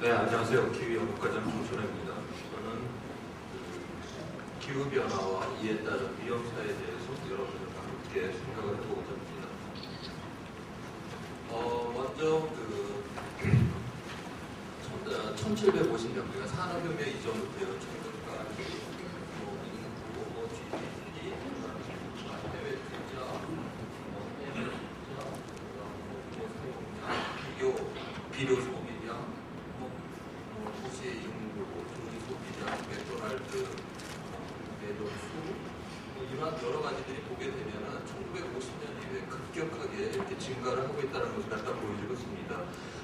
네, 안녕하세요. 기후연구과장 정철입니다. 저는 기후변화와 이에 따른 위험사에 대해서 여러분들과 함께 생각을 해보고자 합니다. 먼저 1750년, 그러니까 산업혁명 이전부터요, 최근까지 인구, GDP, 해외 투자, 해외 투자, 비료 소비량, 도시의 인구, 중위 소비량, 맥도날드, 매도수, 이러한 여러 가지들이 보게 되면은 1950년 이후에 급격하게 이렇게 증가를 하고 있다는 것을 갖다 보여주고 있습니다.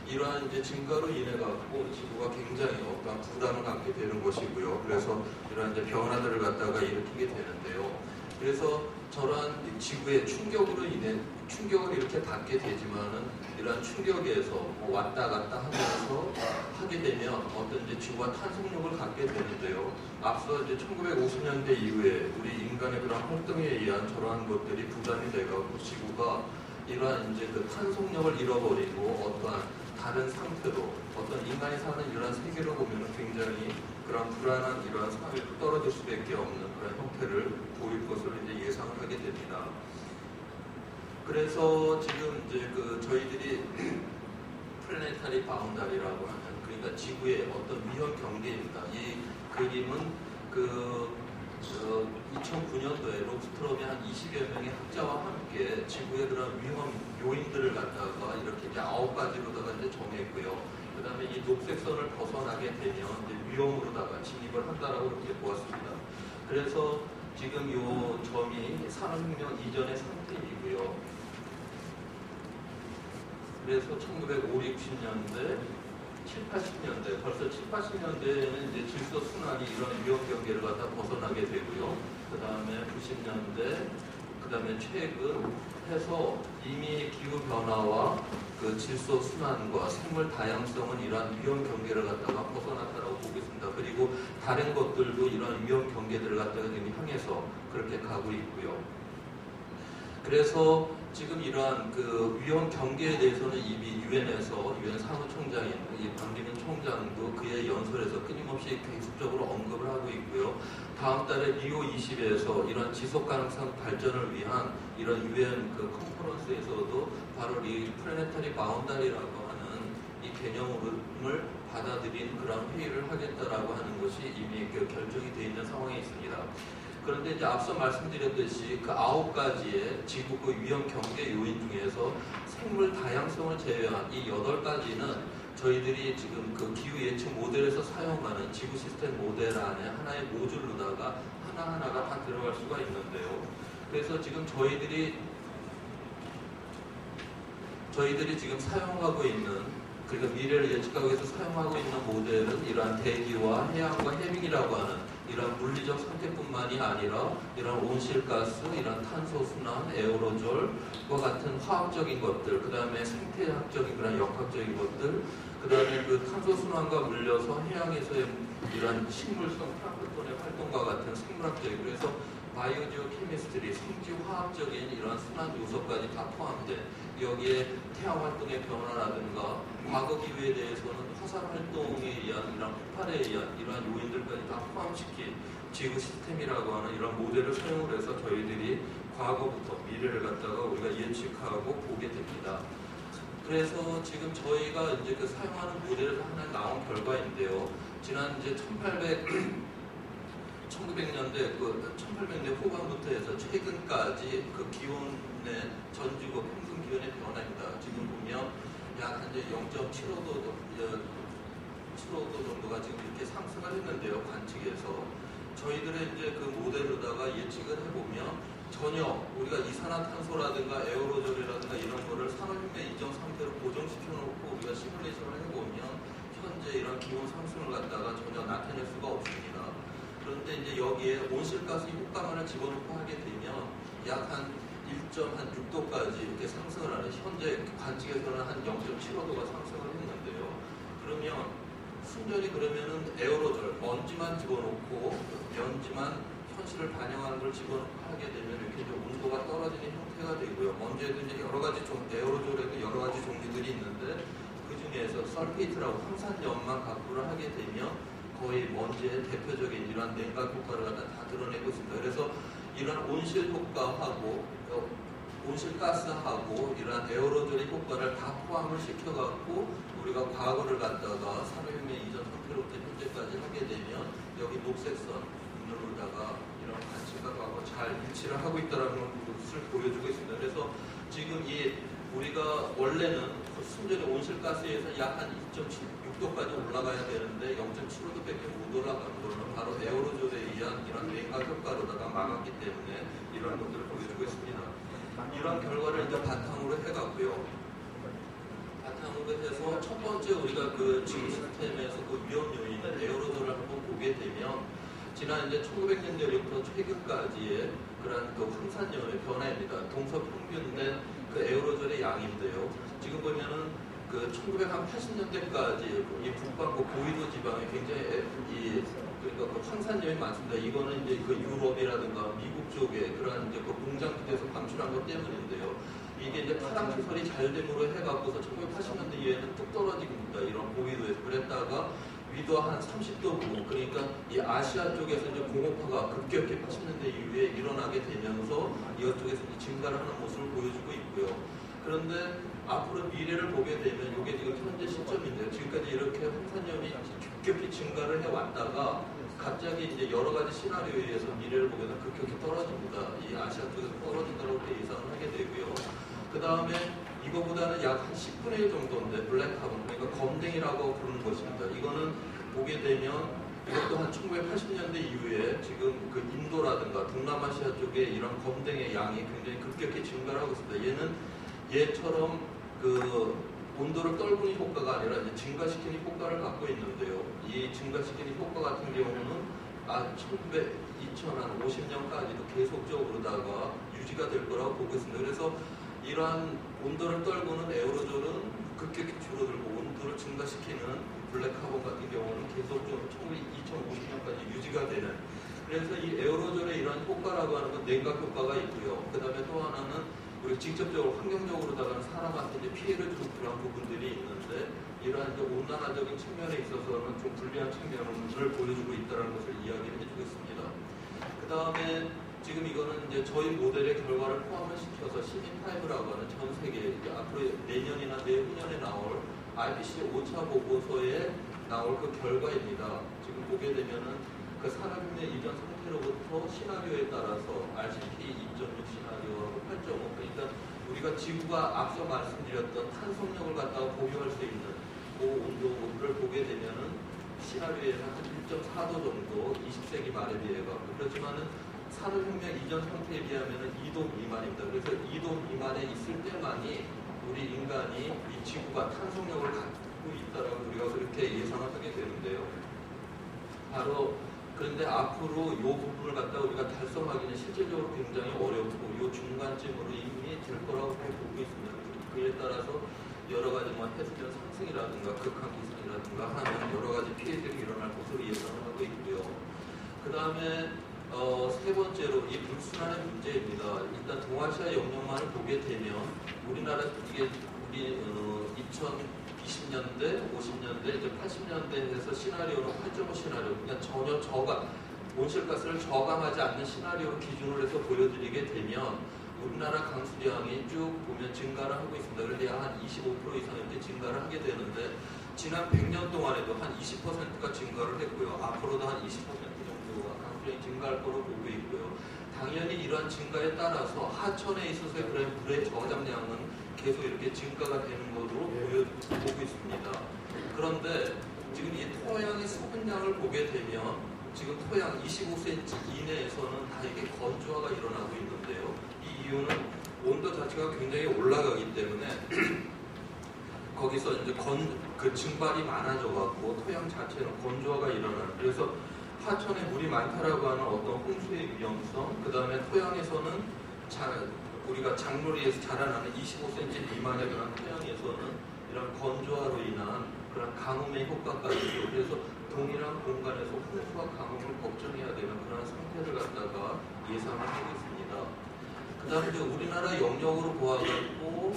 이러한 이제 증가로 인해 갖고 지구가 굉장히 어떠한 부담을 갖게 되는 것이고요. 그래서 이러한 이제 변화들을 갖다가 일으키게 되는데요. 그래서 저러한 지구의 충격으로 인해 충격을 이렇게 받게 되지만은 이러한 충격에서 왔다 갔다 하면서 하게 되면 어떤 이제 지구가 탄속력을 갖게 되는데요. 앞서 이제 1950년대 이후에 우리 인간의 그런 활동에 의한 저러한 것들이 부담이 돼가지고 지구가 이러한 이제 그 탄속력을 잃어버리고 어떠한 다른 상태로 어떤 인간이 사는 이러한 세계로 보면은 굉장히 그런 불안한 이러한 사회로 떨어질 수밖에 없는 그런 형태를 보일 것으로 이제 예상을 하게 됩니다. 그래서 지금 이제 저희들이 플래네타리 바운다리라고 하는 그러니까 지구의 어떤 위험 경계입니다. 이 그림은 2009년도에 록스트롬이 한 20여 명의 학자와 함께 지구의 그런 위험 요인들을 갖다가 이렇게 이제 9가지로다가 이제 정했고요. 그 다음에 이 녹색선을 벗어나게 되면 이제 위험으로다가 진입을 한다라고 이렇게 보았습니다. 그래서 지금 요 점이 산업혁명 이전의 상태이고요. 그래서 1950, 60년대, 7, 80년대, 벌써 7, 80년대에는 이제 질서 순환이 이런 위험 경계를 갖다 벗어나게 되고요. 그 다음에 90년대, 그 다음에 최근 해서 이미 기후 변화와 그 질서 순환과 생물 다양성은 이러한 위험 경계를 갖다가 벗어났다고 보겠습니다. 그리고 다른 것들도 이런 위험 경계들을 갖다가 지금 향해서 그렇게 가고 있고요. 그래서 지금 이러한 그 위험 경계에 대해서는 이미 유엔에서 유엔 사무총장인 이 반기문 총장도 그의 연설에서 끊임없이 계속적으로 언급을 하고 있고요. 다음 달에 리오 20에서 이런 지속 가능성 발전을 위한 이런 유엔 그 컨퍼런스에서도 바로 이 플래네타리 바운다리라고 하는 이 개념을 받아들인 그런 회의를 하겠다라고 하는 것이 이미 결정이 되어 있는 상황에 있습니다. 그런데 이제 앞서 말씀드렸듯이 그 9가지의 지구 그 위험 경계 요인 중에서 생물 다양성을 제외한 이 8가지는 저희들이 지금 그 기후 예측 모델에서 사용하는 지구 시스템 모델 안에 하나의 모듈로다가 하나하나가 다 들어갈 수가 있는데요. 그래서 지금 저희들이 지금 사용하고 있는 그러니까 미래를 예측하기 위해서 사용하고 있는 모델은 이러한 대기와 해양과 해빙이라고 하는 이런 물리적 상태뿐만이 아니라 이런 온실가스, 이런 탄소순환, 에어로졸과 같은 화학적인 것들, 그 다음에 생태학적인 그런 역학적인 것들, 그 다음에 그 탄소순환과 물려서 해양에서의 이런 식물성 플랑크톤의 활동과 같은 생물학적인, 그래서 바이오지오 케미스트리, 생지화학적인 이런 순환 요소까지 다 포함된 여기에 태양 활동의 변화라든가 과거 기후에 대해서는 화산 활동에 의한 이런 폭발에 의한 이러한 요인들까지 다 포함시킨 지구 시스템이라고 하는 이런 모델을 사용을 해서 저희들이 과거부터 미래를 갖다가 우리가 예측하고 보게 됩니다. 그래서 지금 저희가 이제 그 사용하는 모델에서 하나 나온 결과인데요. 지난 이제 1900년대 1800년 후반부터 해서 최근까지 그 기온의 전지구 평균 기온의 변화입니다. 지금 보면 약 한 0.75도 정도가 지금 이렇게 상승을 했는데요. 관측에서 저희들의 이제 그 모델로다가 예측을 해보면 전혀 우리가 이산화탄소라든가 에어로졸이라든가 이런 거를 산업혁명 이전 상태로 고정시켜놓고 우리가 시뮬레이션을 해보면 현재 이런 기온 상승을 갖다가 전혀 나타낼 수가 없습니다. 그런데 이제 여기에 온실가스 효과만을 집어넣고 하게 되면 약 한 1.6도까지 이렇게 상승을 하는, 현재 관측에서는 한 0.75도가 상승을 했는데요. 그러면 순전히 그러면은 에어로졸, 먼지만 집어넣고 먼지만 현실을 반영하는 걸 집어넣고 하게 되면 이렇게 이제 온도가 떨어지는 형태가 되고요. 먼지에도 이제 여러 가지 에어로졸에도 여러 가지 종류들이 있는데 그 중에서 설페이트라고 황산염만 각부를 하게 되면 거의 먼지의 대표적인 이러한 냉각 효과를 갖다 다 드러내고 있습니다. 그래서 이런 온실 효과하고 온실가스하고 이러한 에어로졸의 효과를 다 포함을 시켜갖고 우리가 과거를 갖다가 산업혁명 이전 상태로부터 현재까지 하게 되면 여기 녹색선 눈으로다가 이런 가치각하고 잘 일치를 하고 있다는 것을 보여주고 있습니다. 그래서 지금 우리가 원래는 순전히 온실가스에서 약 한 2.6도까지 올라가야 되는데 0.75도밖에 못 올라가는 거는 바로 에어로졸에 의한 이런 냉각 효과로다가 막았기 때문에 이러한 것들을 보여주고 있습니다. 이런 결과를 이제 바탕으로 해갖고요. 바탕으로 해서 첫 번째 우리가 그 지구 시스템에서 그 위험 요인 에어로졸을 한번 보게 되면 지난 이제 1900년대부터 최근까지의 그런 그 황산염의 변화입니다. 동서 평균된 그 에어로졸의 양인데요. 지금 보면은 그 1980년대까지 이 북반구 고위도 지방에 굉장히 그러니까 그 황산염이 많습니다. 이거는 이제 그 유럽이라든가 미국 쪽에 그런 이제 그 공장들에서 방출한 것 때문인데요. 이게 이제 타당 시설이 잘 됨으로 해갖고서 1980년대 이후에는 뚝 떨어집니다. 이런 고위도에서 그랬다가 위도 한 30도 부근, 그러니까 이 아시아 쪽에서 이제 공업화가 급격히 80년대 이후에 일어나게 되면서 이쪽에서 이제 증가를 하는 모습을 보여주고 있고요. 그런데 앞으로 미래를 보게 되면 이게 지금 현재 시점인데요. 지금까지 이렇게 황산염이 급격히 증가를 해왔다가 갑자기 이제 여러 가지 시나리오에 의해서 미래를 보게 되면 급격히 떨어집니다. 이 아시아 쪽에서 떨어진다고 예상을 하게 되고요. 그 다음에 이거보다는 약 한 10분의 1 정도인데 블랙카본, 그러니까 검댕이라고 부르는 것입니다. 이거는 보게 되면 이것도 한 1980년대 이후에 지금 그 인도라든가 동남아시아 쪽에 이런 검댕의 양이 굉장히 급격히 증가를 하고 있습니다. 얘는 얘처럼 그 온도를 떨구는 효과가 아니라 이제 증가시키는 효과를 갖고 있는데요. 이 증가시키는 효과 같은 경우는 2050년까지도 계속적으로다가 유지가 될 거라고 보고 있습니다. 그래서 이러한 온도를 떨구는 에어로졸은 급격히 줄어들고 온도를 증가시키는 블랙카본 같은 경우는 계속적으로 2050년까지 유지가 되는, 그래서 이 에어로졸의 이러한 효과라고 하는 건 냉각 효과가 있고요. 그 다음에 또 하나는 우리 직접적으로 환경적으로다가는 사람한테 이제 피해를 주는 그런 부분들이 있는데 이러한 이제 온난화적인 측면에 있어서는 좀 불리한 측면을 보여주고 있다는 것을 이야기를 해주고 있습니다. 그 다음에 지금 이거는 이제 저희 모델의 결과를 포함을 시켜서 시민5라고 하는 전 세계 앞으로 내년이나 내후년에 나올 IPCC 5차 보고서에 나올 그 결과입니다. 지금 보게 되면은 그 산업혁명 이전 상태로부터 시나리오에 따라서 RCP 2.6 시나리오하고 8.5, 그러니까 우리가 지구가 앞서 말씀드렸던 탄속력을 갖다가 보유할 수 있는 그 온도를 보게 되면은 시나리오에는 한 1.4도 정도 20세기 말에 비해 갖고, 그렇지만은 산업혁명 이전 상태에 비하면 2도 미만입니다. 그래서 2도 미만에 있을 때만이 우리 인간이 이 지구가 탄속력을 갖고 있다라고 우리가 그렇게 예상을 하게 되는데요. 바로 그런데 앞으로 이 부분을 갖다 우리가 달성하기는 실질적으로 굉장히 어렵고 이 중간쯤으로 이미 될 거라고 보고 있습니다. 그에 따라서 여러 가지 해수면 상승이라든가 극한 기상이라든가 하는 여러 가지 피해들이 일어날 것으로 예상을 하고 있고요. 그 다음에 세 번째로 이 불순환의 문제입니다. 일단 동아시아 영역만을 보게 되면 우리나라 이게 우리 2020년대, 50년대, 이제 80년대에 서 시나리오는 8.5 시나리오, 그냥 전혀 온실가스를 저감하지 않는 시나리오를 기준으로 해서 보여드리게 되면 우리나라 강수량이 쭉 보면 증가를 하고 있습니다. 그런데 한 25% 이상 이렇게 증가를 하게 되는데 지난 100년 동안에도 한 20%가 증가를 했고요. 앞으로도 한 20% 정도가 강수량이 증가할 거로 보고 있고요. 당연히 이러한 증가에 따라서 하천에 있어서의 그런 물의 저장량은 계속 이렇게 증가가 되는 것으로 보고 있습니다. 그런데 지금 이 토양의 수분량을 보게 되면 지금 토양 25cm 이내에서는 다 이게 건조화가 일어나고 있는데요. 이 이유는 온도 자체가 굉장히 올라가기 때문에 거기서 이제 그 증발이 많아져 갖고 토양 자체는 건조화가 일어나는, 그래서 하천에 물이 많다라고 하는 어떤 홍수의 위험성, 그 다음에 토양에서는 우리가 작물에서 자라나는 25cm 미만의 그런 토양에서는 이런 건조화로 인한 그런 가뭄의 효과까지도, 그래서 동일한 공간에서 홍수와 가뭄을 걱정해야 되는 그런 상태를 갖다가 예상을 하고 있습니다. 그 그다음에 이제 우리나라 영역으로 보아갖고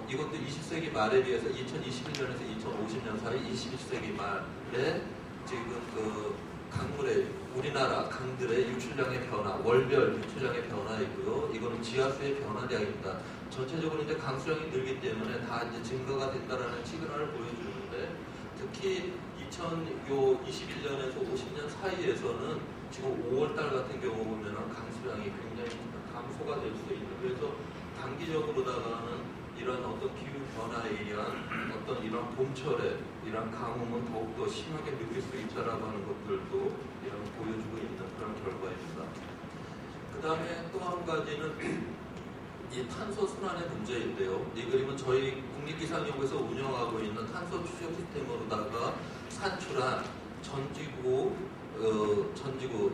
이것도 20세기 말에 비해서 2021년에서 2050년 사이 21세기 말에 지금 그 강물의 우리나라 강들의 유출량의 변화, 월별 유출량의 변화이고요. 이거는 지하수의 변화량입니다. 전체적으로 이제 강수량이 늘기 때문에 다 이제 증가가 된다라는 시그널을 보여주는데, 특히 2021년에서 50년 사이에서는 지금 5월달 같은 경우 보면은 강수량이 굉장히 감소가 될 수 있는, 그래서 단기적으로다가는 이런 어떤 기후 변화에 의한 어떤 이런 봄철에 이런 가뭄은 더욱더 심하게 느낄 수 있다라고 하는 것들도 이런 보여주고 있는 그런 결과입니다. 그 다음에 또 한 가지는 이 탄소 순환의 문제인데요. 이 그림은 저희 국립기상연구에서 운영하고 있는 탄소 추적 시스템으로다가 산출한 전지구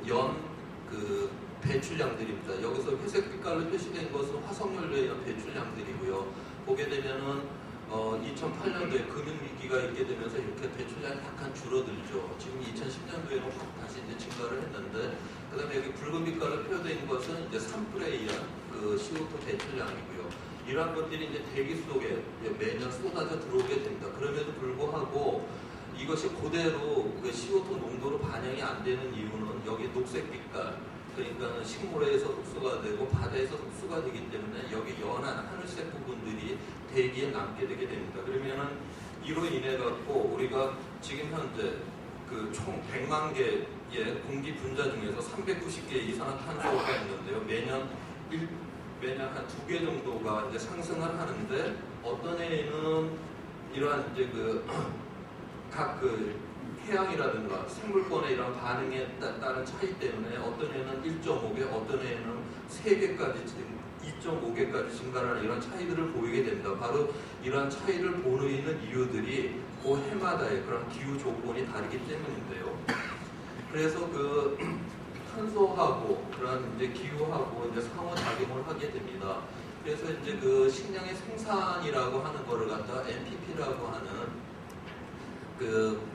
연 그 배출량들입니다. 여기서 회색 빛깔로 표시된 것은 화석연료에 의한 배출량들이고요. 보게 되면은 2008년도에 금융위기가 있게 되면서 이렇게 배출량이 약간 줄어들죠. 지금 2010년도에는 확 다시 이제 증가를 했는데, 그 다음에 여기 붉은 빛깔로 표현된 것은 이제 산불에 의한 그 CO2 배출량이고요. 이러한 것들이 이제 대기 속에 매년 쏟아져 들어오게 됩니다. 그럼에도 불구하고 이것이 그대로 그 CO2 농도로 반영이 안 되는 이유는 여기 녹색 빛깔, 그러니까 식물에서 흡수가 되고 바다에서 흡수가 되기 때문에 여기 연한 하늘색 부분들이 대기에 남게 되게 됩니다. 그러면은 이로 인해 갖고 우리가 지금 현재 그 총 100만 개의 공기 분자 중에서 390개 이산화탄소가 있는데요. 매년 한 2개 정도가 이제 상승을 하는데, 어떤 해에는 이러한 이제 각 해양이라든가 생물권의 이런 반응에 따른 차이 때문에 어떤 해는 1.5개, 어떤 해는 3개까지, 2.5개까지 증가하는 이런 차이들을 보이게 됩니다. 바로 이러한 차이를 보이는 이유들이 그 해마다의 그런 기후 조건이 다르기 때문인데요. 그래서 그 탄소하고 그런 이제 기후하고 이제 상호작용을 하게 됩니다. 그래서 이제 그 식량의 생산이라고 하는 거를 갖다 NPP라고 하는 그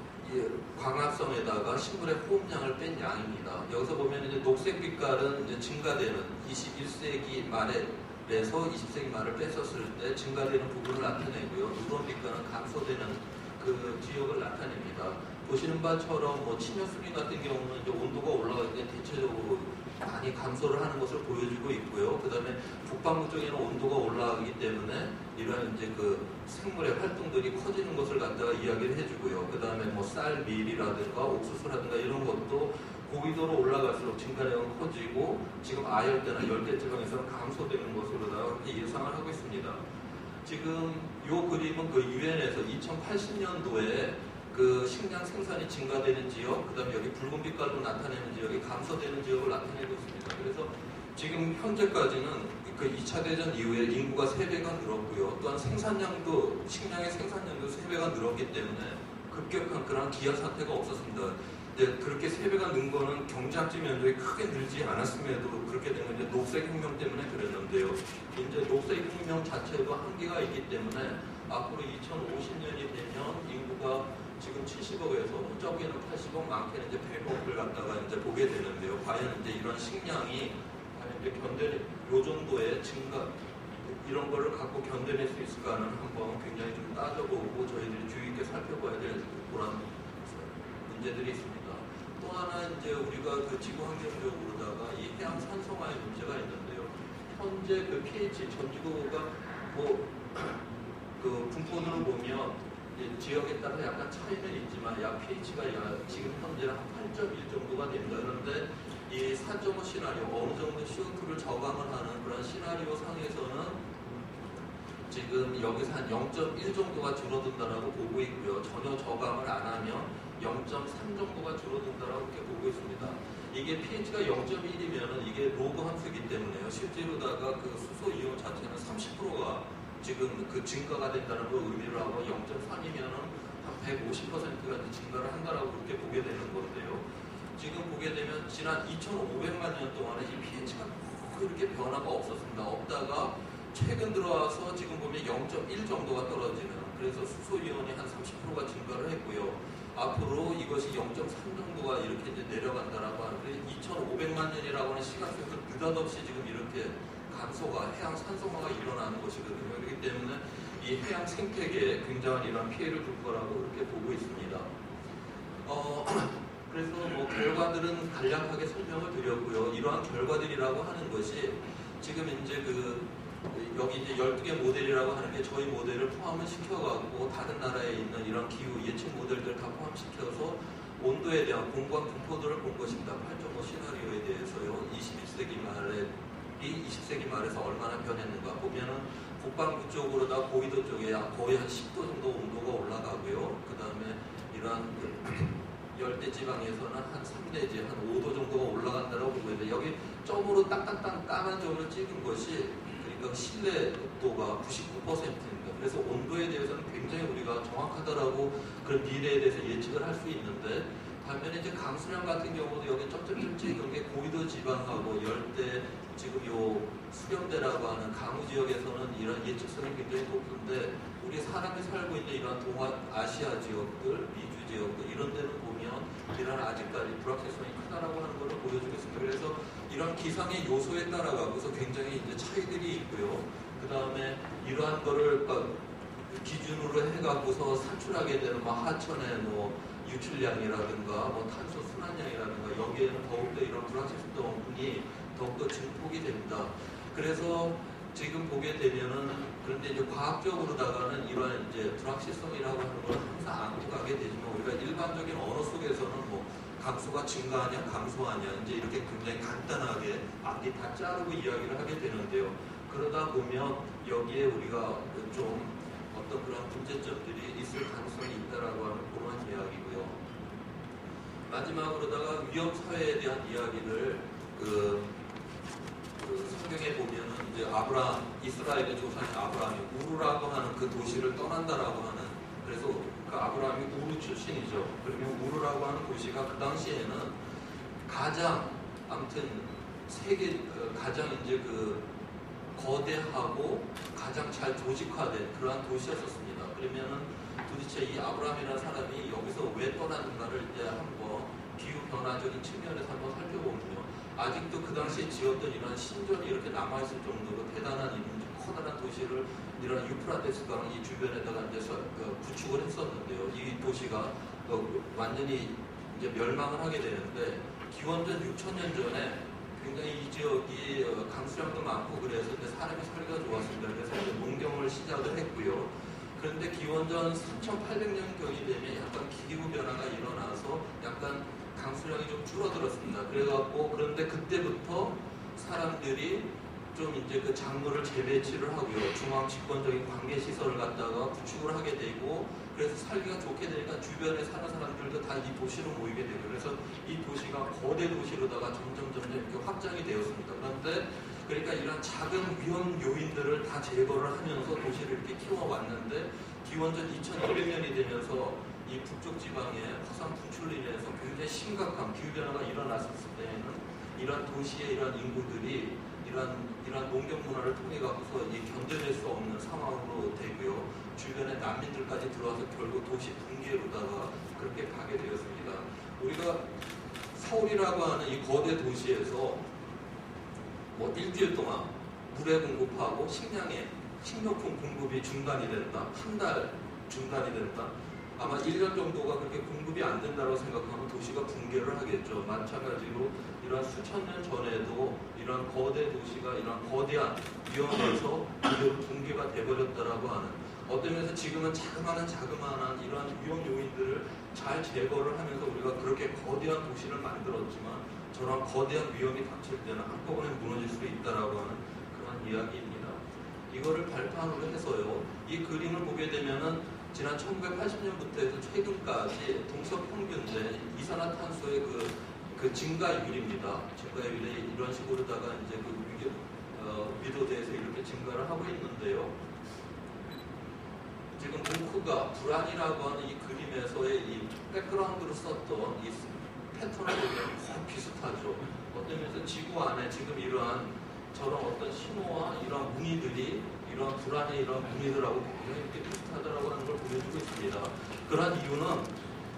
광합성에다가 식물의 호흡량을 뺀 양입니다. 여기서 보면 이제 녹색 빛깔은 이제 증가되는 21세기 말에서 20세기 말을 뺐었을 때 증가되는 부분을 나타내고요. 누런 빛깔은 감소되는 그 지역을 나타냅니다. 보시는 바처럼 뭐 침엽수리 같은 경우는 이제 온도가 올라갈 때 대체적으로 많이 감소를 하는 것을 보여주고 있고요. 그 다음에 북반구 쪽에는 온도가 올라가기 때문에 이러한 이제 그 생물의 활동들이 커지는 것을 갖다가 이야기를 해주고요. 그 다음에 뭐 쌀, 밀이라든가 옥수수라든가 이런 것도 고위도로 올라갈수록 증가량은 커지고, 지금 아열대나 열대지방에서는 감소되는 것으로다가 그렇게 예상을 하고 있습니다. 지금 이 그림은 그 유엔에서 2080년도에 그 식량 생산이 증가되는 지역, 그 다음에 여기 붉은 빛깔로 나타내는 지역이 감소되는 지역을 나타내고 있습니다. 그래서 지금 현재까지는 그 2차 대전 이후에 인구가 3배가 늘었고요. 또한 생산량도, 식량의 생산량도 3배가 늘었기 때문에 급격한 그런 기아 사태가 없었습니다. 그렇게 3배가 는 거는 경제학적 면적이 크게 늘지 않았음에도 그렇게 된 건 이제 녹색혁명 때문에 그랬는데요. 이제 녹색혁명 자체도 한계가 있기 때문에 앞으로 2050년이 되면 인구가 지금 70억에서 적게는 80억, 많게는 이제 100억을 갖다가 이제 보게 되는데요. 과연 이제 이런 식량이 과연 이제 요 정도의 증가, 이런 거를 갖고 견뎌낼 수 있을까는 한번 굉장히 좀 따져보고 저희들이 주의 있게 살펴봐야 될 그런 문제들이 있습니다. 또 하나 이제 우리가 그 지구 환경적으로다가 이 해양 산성화의 문제가 있는데요. 현재 그 pH 전지구가 그 분포들을 보면 지역에 따라 약간 차이는 있지만 약 pH가 지금 현재는 한 8.1 정도가 됩니다. 그런데 이 4.5 시나리오, 어느 정도 CO2를 저감을 하는 그런 시나리오 상에서는 지금 여기서 한 0.1 정도가 줄어든다라고 보고 있고요. 전혀 저감을 안 하면 0.3 정도가 줄어든다라고 이렇게 보고 있습니다. 이게 pH가 0.1이면은 이게 로그 함수이기 때문에요. 실제로다가 그 수소 이온 자체는 30%가 지금 그 증가가 된다는 걸 의미를 하고 0.3이면은 한 150%가 증가를 한다라고 그렇게 보게 되는 건데요. 지금 보게 되면 지난 2,500만 년 동안에 이 pH가 그렇게 변화가 없었습니다. 없다가 최근 들어와서 지금 보면 0.1 정도가 떨어지는, 그래서 수소이온이 한 30%가 증가를 했고요. 앞으로 이것이 0.3 정도가 이렇게 이제 내려간다라고 하는데 2,500만 년이라고 하는 시간 속에서 느닷없이 지금 이렇게 감소가 해양 산소화가 일어나는 것이거든요. 그렇기 때문에 이 해양 생태계에 굉장한 이런 피해를 줄 거라고 그렇게 보고 있습니다. 그래서 뭐 결과들은 간략하게 설명을 드렸고요. 이러한 결과들이라고 하는 것이 지금 이제 여기 이제 12개 모델이라고 하는 게 저희 모델을 포함을 시켜가지고 다른 나라에 있는 이런 기후 예측 모델들 다 포함시켜서 온도에 대한 공간 분포도를 본 것입니다. 8.5 시나리오에 대해서요. 21세기 말에 20세기 말에서 얼마나 변했는가 보면은 북반구 쪽으로다 고위도 쪽에 거의 한 10도 정도 온도가 올라가고요. 그 다음에 이러한 열대 지방에서는 한 3 내지 한 5도 정도가 올라간다고 보고 있는데 여기 점으로 딱딱딱 까만 점으로 찍은 것이 그러니까 실내 습도가 99%입니다. 그래서 온도에 대해서는 굉장히 우리가 정확하다라고 그런 미래에 대해서 예측을 할 수 있는데 반면에 이제 강수량 같은 경우도 여기 점점점 찍은 게 고위도 지방하고 열대 지금 요 수렴대라고 하는 강우 지역에서는 이런 예측성이 굉장히 높은데 우리 사람이 살고 있는 이런 동아시아 지역들, 미주 지역들 이런 데는 보면 이런 아직까지 불확실성이 크다라고 하는 것을 보여주겠습니다. 그래서 이런 기상의 요소에 따라 가고서 굉장히 이제 차이들이 있고요. 그 다음에 이러한 거를 기준으로 해갖고서 산출하게 되는 하천의 유출량이라든가 탄소 순환량이라든가 여기에는 더욱더 이런 불확실성이 더욱더 증폭이 됩니다. 그래서 지금 보게 되면은 그런데 이제 과학적으로다가는 이러한 이제 불확실성이라고 하는 걸 항상 안고 가게 되지만 우리가 일반적인 언어 속에서는 강수가 증가하냐 감소하냐 이제 이렇게 굉장히 간단하게 앞뒤 다 자르고 이야기를 하게 되는데요. 그러다 보면 여기에 우리가 좀 어떤 그런 문제점들이 있을 가능성이 있다라고 하는 그런 이야기고요. 마지막으로다가 위험 사회에 대한 이야기를 성경에 보면은 이제 이스라엘의 조상인 아브라함이 우르라고 하는 그 도시를 떠난다라고 하는 그래서 그 아브라함이 우르 출신이죠. 그러면 우르라고 하는 도시가 그 당시에는 가장 가장 이제 거대하고 가장 잘 조직화된 그러한 도시였었습니다. 그러면은 도대체 이 아브라함이라는 사람이 여기서 왜 떠났는가를 이제 한번 기후 변화적인 측면에서 한번 살펴보면요. 아직도 그 당시에 지었던 이런 신전이 이렇게 남아있을 정도로 대단한 커다란 도시를 이런 유프라테스 강 이 주변에다가 이제 구축을 했었는데요. 이 도시가 완전히 이제 멸망을 하게 되는데 기원전 6,000년 전에 굉장히 이 지역이 강수량도 많고 그래서 사람이 살기가 좋았습니다. 그래서 이제 농경을 시작을 했고요. 그런데 기원전 3,800년경이 되면 약간 기후 변화가 일어나서 약간 강수량이 좀 줄어들었습니다. 그런데 그때부터 사람들이 좀 이제 그 작물을 재배치를 하고요. 중앙 집권적인 관계 시설을 갖다가 구축을 하게 되고 그래서 살기가 좋게 되니까 주변에 사는 사람들도 다 이 도시로 모이게 되고 그래서 이 도시가 거대 도시로다가 점점 이렇게 확장이 되었습니다. 그런데 그러니까 이런 작은 위험 요인들을 다 제거를 하면서 도시를 이렇게 키워왔는데 기원전 2200년이 되면서 이 북쪽 지방의 화산 분출로 인해서 굉장히 심각한 기후변화가 일어났을 때에는 이런 도시의 이런 인구들이 이런 농경 문화를 통해 갖고서 견뎌낼 수 없는 상황으로 되고요. 주변에 난민들까지 들어와서 결국 도시 붕괴로다가 그렇게 가게 되었습니다. 우리가 서울이라고 하는 이 거대 도시에서 일주일 동안 물에 공급하고 식료품 공급이 중단이 된다. 한 달 중단이 된다. 아마 1년 정도가 그렇게 공급이 안 된다고 생각하면 도시가 붕괴를 하겠죠. 마찬가지로 이런 수천 년 전에도 이런 거대 도시가 이런 거대한 위험에서 붕괴가 돼버렸다라고 하는 어떤 면에서 지금은 자그마한 이런 위험 요인들을 잘 제거를 하면서 우리가 그렇게 거대한 도시를 만들었지만 저런 거대한 위험이 닥칠 때는 한꺼번에 무너질 수 있다라고 하는 그런 이야기입니다. 이거를 발판으로 해서요. 이 그림을 보게 되면은 지난 1980년부터 해서 최근까지 동서 평균된 이산화탄소의 그 증가율입니다. 증가율이 이런 식으로다가 이제 위도대에서 이렇게 증가를 하고 있는데요. 지금 모크가 불안이라고 하는 이 그림에서의 이 백그라운드로 썼던 이 패턴을 보면 거의 비슷하죠. 어떤 면에서 지구 안에 지금 이러한 저런 어떤 신호와 이러한 무늬들이 이러한 불안의 이러한 무늬들하고 굉장히 이렇게 비슷하다라고 하는 걸 보여주고 있습니다. 그러한 이유는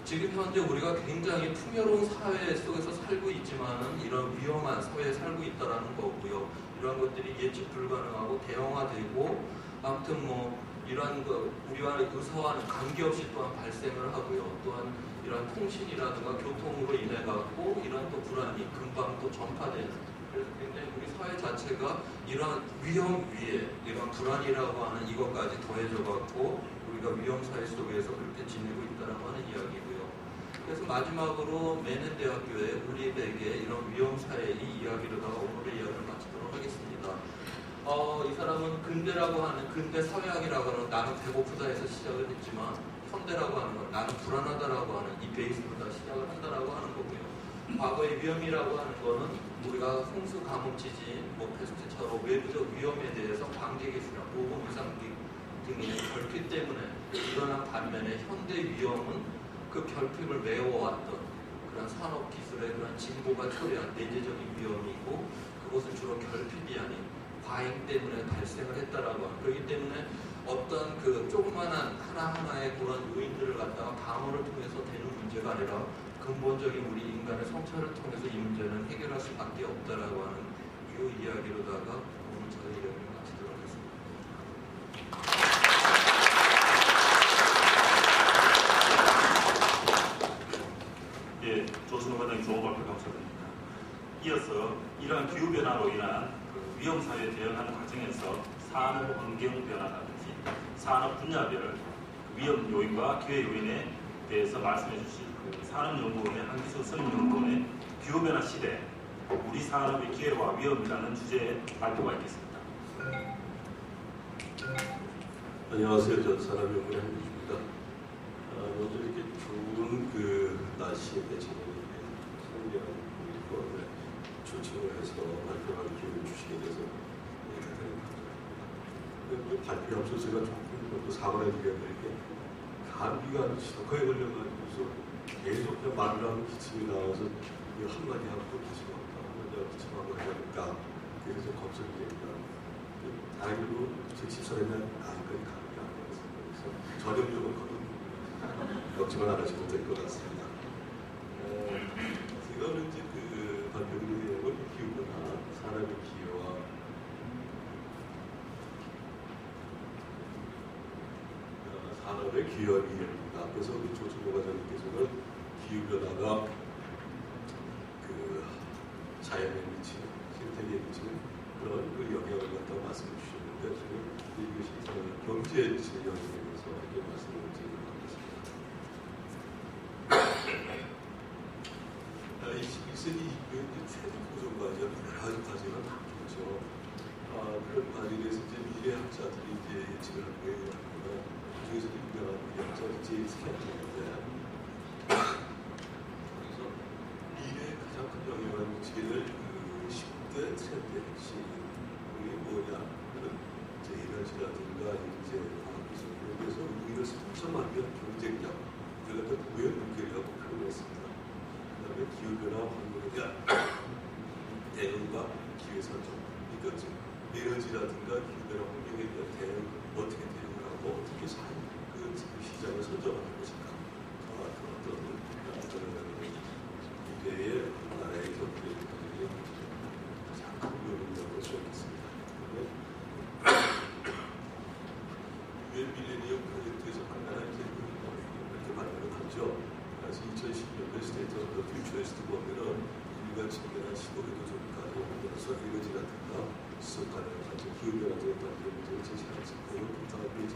지금 현재 우리가 굉장히 풍요로운 사회 속에서 살고 있지만은 이런 위험한 사회에 살고 있다라는 거고요. 이러한 것들이 예측 불가능하고 대형화되고 아무튼 뭐 이러한 우리와 의사와는 관계없이 또한 발생을 하고요. 또한 이러한 통신이라든가 교통으로 인해 갖고 이러한 또 불안이 금방 또 전파되는, 그래서 굉장히 우리 사회 자체가 이러한 위험 위에 이런 불안이라고 하는 이것까지 더해져 갖고 우리가 위험 사회 속에서 그렇게 지내고 있다라고 하는 이야기고요. 그래서 마지막으로 매넨 대학교의 우리에게 이런 위험 사회의 이야기로다가 오늘의 이야기를 마치도록 하겠습니다. 이 사람은 근대라고 하는 근대 사회학이라고 하는 나는 배고프다에서 시작을 했지만 현대라고 하는 건 나는 불안하다라고 하는 이 베이스보다 시작을 한다라고 하는 거고요. 과거의 위험이라고 하는 거는 우리가 홍수, 가뭄, 지진, 패스트처럼 외부적 위험에 대해서 관계 기술이나 보건 위상 등의 결핍 때문에 일어난 반면에 현대 위험은 그 결핍을 메워왔던 그런 산업 기술의 그런 진보가 초래한 내재적인 위험이고, 그것은 주로 결핍이 아닌 과잉 때문에 발생을 했다라고 하는, 그렇기 때문에 어떤 그 조그만한 하나하나의 그런 요인들을 갖다가 방어를 통해서 되는 문제가 아니라 근본적인 우리 인간의 성찰을 통해서 이 문제는 해결할 수밖에 없다라고 하는 이 이야기로다가 오늘 저희 이야기를 마치도록 하겠습니다. 예, 조순호 과장님 좋은 발표 감사드립니다. 이어서 이러한 기후변화로 인한 위험사회에 대응하는 과정에서 산업 환경 변화라든지 산업 분야별 위험 요인과 기회 요인에 대해서 말씀해 주신 산업연구원의 한기수 선임연구원의 기후변화 시대, 우리 산업의 기회와 위험이라는 주제의 발표가 있겠습니다. 안녕하세요. 전 산업연구원의 한기수입니다. 먼저 이렇게 좋은 날씨에 저는 성경을 초청을 해서 발표할 기회를 주시게 돼서 대단히 감사합니다. 발표 앞서 제가 조금 사과를 드려야 될 게, 감기가 시작하게 걸려가지고서 계속 그냥 말을 하면 기침이 나와서 한마디 하고 기침 왔다, 한마디 하고 기침하고 하니까 그래서 걱정이 됩니다. 다행히도 제 집사람은 아직까지 감기 안 걸렸습니다. 그래서 전염력은 거의 걱정을 안 하셔도 될 것 같습니다. 제가 오늘 이제 발표드리는 내용은 기후변화, 사람의 기회와 산업의 기회와 위험입니다. 앞에서 우리 조준호 과장님께서는 기후변화가 자연에 미치는, 생태계에 미치는 그런 영향을 갖다가 말씀해 주셨는데, 저는 이것이 경제에 미치는 영향에 대해서 이렇게 말씀을 드리도록 하겠습니다. 21세기 이후에 최대 고정 과제가 여러 가지가 많겠죠. 그런 과제에 대해서 이제 미래학자들이 예측을 하는 거예요. 그중에서도 유명한 미래학자가 제임스 캠프인데, 그래서 미래에 가장 큰 영향을 미치게 될 10대 트렌드의 핵심이 뭐냐? 이제 에너지라든가 이제 과학기술에 대해서 우리를 성장하는 경쟁력, 우리가 또 구현 능력이라고 표현했습니다. 그 다음에 기후변화 환경에 대한 대응과 기회 설정, 그러니까 즉 에너지라든가 기후변화 환경에 대한 대응, 어떻게 대응을 하고 어떻게 시장을 선정하는 것인가, 어떤 미래의 나라의 경제에 가장 큰 요인이라고 할 수 있겠습니다. 유엔 밀레니엄 프로젝트에서 판단한 이렇게 발표를 하죠. 그래서 2010년도에 스테이트 오브 더 퓨처리스트 보면은 인류가 측면한 15개 도전까지 오면서 에너지라든가 지속가능한 기후변화 등에 관련 문제를 제시하면서 그 다음 페이지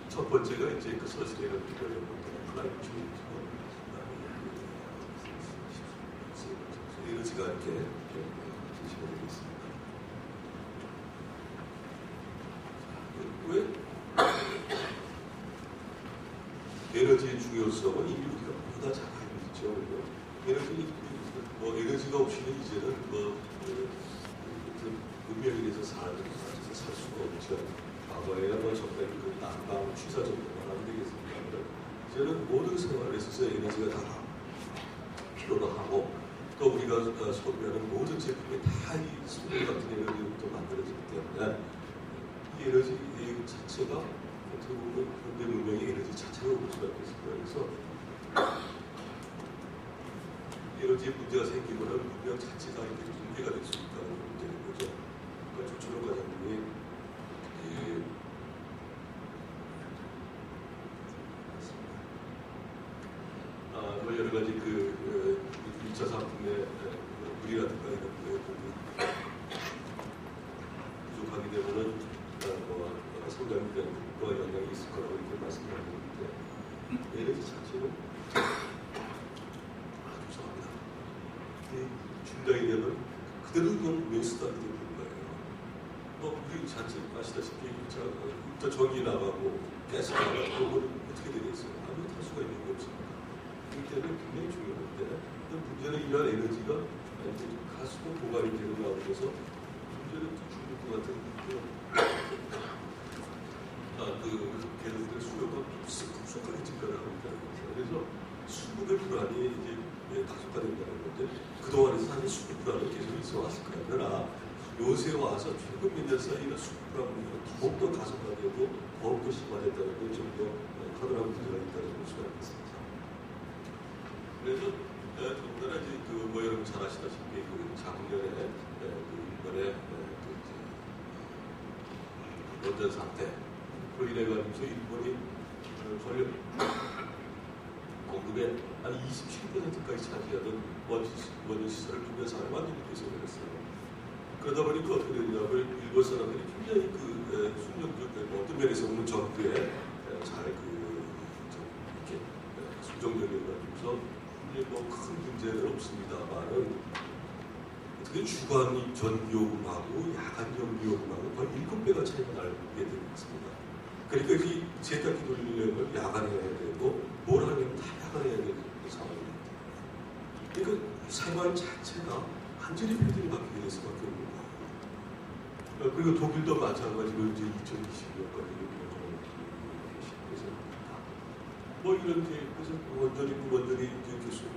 첫 번째가 이제 서스테이너블 디벨롭먼트 클라이밋 체인지, 에너지가 이렇게 제시가 되고 있습니다. 왜 에너지의 중요성은 이미 우리가 보다 잘 알고 있죠. 에너지가 없이는 이제는 문명에 대해서 살 수가 없죠. 과거에야 적당히 난방, 취사 정도만 하면 되겠습니다. 이제는 모든 생활에 있어서 에너지가 다 필요로 하고, 또 우리가 소비하는 모든 제품이 다 이 소금 같은 에너지부터 만들어지기 때문에 이 에너지 자체가 어떻게 보면 현대 문명의 에너지 자체로 볼 수가 있습니다. 그래서 에너지에 문제가 생기거나 문명 자체가 이렇게 문제가 될 수 있다는 문제인 거죠. 그러니까 조철호 과장님이 뭐 여러 가지 그 1차 상품의 물이라든가 이런 거에 부족하게 되면은 뭐 성장에 대한 영향이 있을 거라고 이렇게 말씀드렸는데 에너지 자체는 아주 좋아합니다. 중장이 되면 그대로 이건 웨스트하게 되는 거예요. 뭐 우리 자체 아시다시피 저 전기 나가고 가스 나가고 그건 어떻게 되겠어요? 아무 탈수가 있는 게 없습니다. 그때는 굉장히 중요한데 문제는 이러한 에너지가 가스도 보관이 되고 나오면서 문제는 중국 같은 걔네들 수요가 급속하게 증가를 하고 있다는 거죠. 그래서 수급의 불안이 이제 가속화된다는 건데 그동안에 사실 수급 불안은 계속 있어 왔을 거예요. 그러나 요새 와서 최근 몇 년 사이에 수급 불안이 더욱더 가속화되고 더욱더 심화됐다는 게 좀 더 커다란 문제가 있다는 볼 수가 있겠습니다. 그래서 더군다나 이제 뭐 여러분 잘 아시다시피 작년에 일본의 원전 사태로 인해 가지고서 일본이 전력 공급의 한 27%까지 차지하던 원전 시설을 분야사를 완전히 폐쇄해버렸어요. 그러다 보니까 어떻게 되냐면 일본 사람들이 굉장히 어떤 면에서 보면 정부에 잘 이렇게 순종적이어가지고서 뭐 큰 문제는 없습니다만은 어떻게 주간 전기요금하고 야간 전기요금하고 거의 7배가 차이가 나게 되겠습니다. 그러니까 이 세탁기 돌리려면 야간에 해야 되고 뭘 하려면 다 야간에 해야 되는 상황입니다. 그러니까 생활 자체가 완전히 패턴이 바뀌게 될 수밖에 없는 거예요. 그리고 독일도 마찬가지로 이제 2020년까지 뭐 이런 계획에서 원전이 이제 계속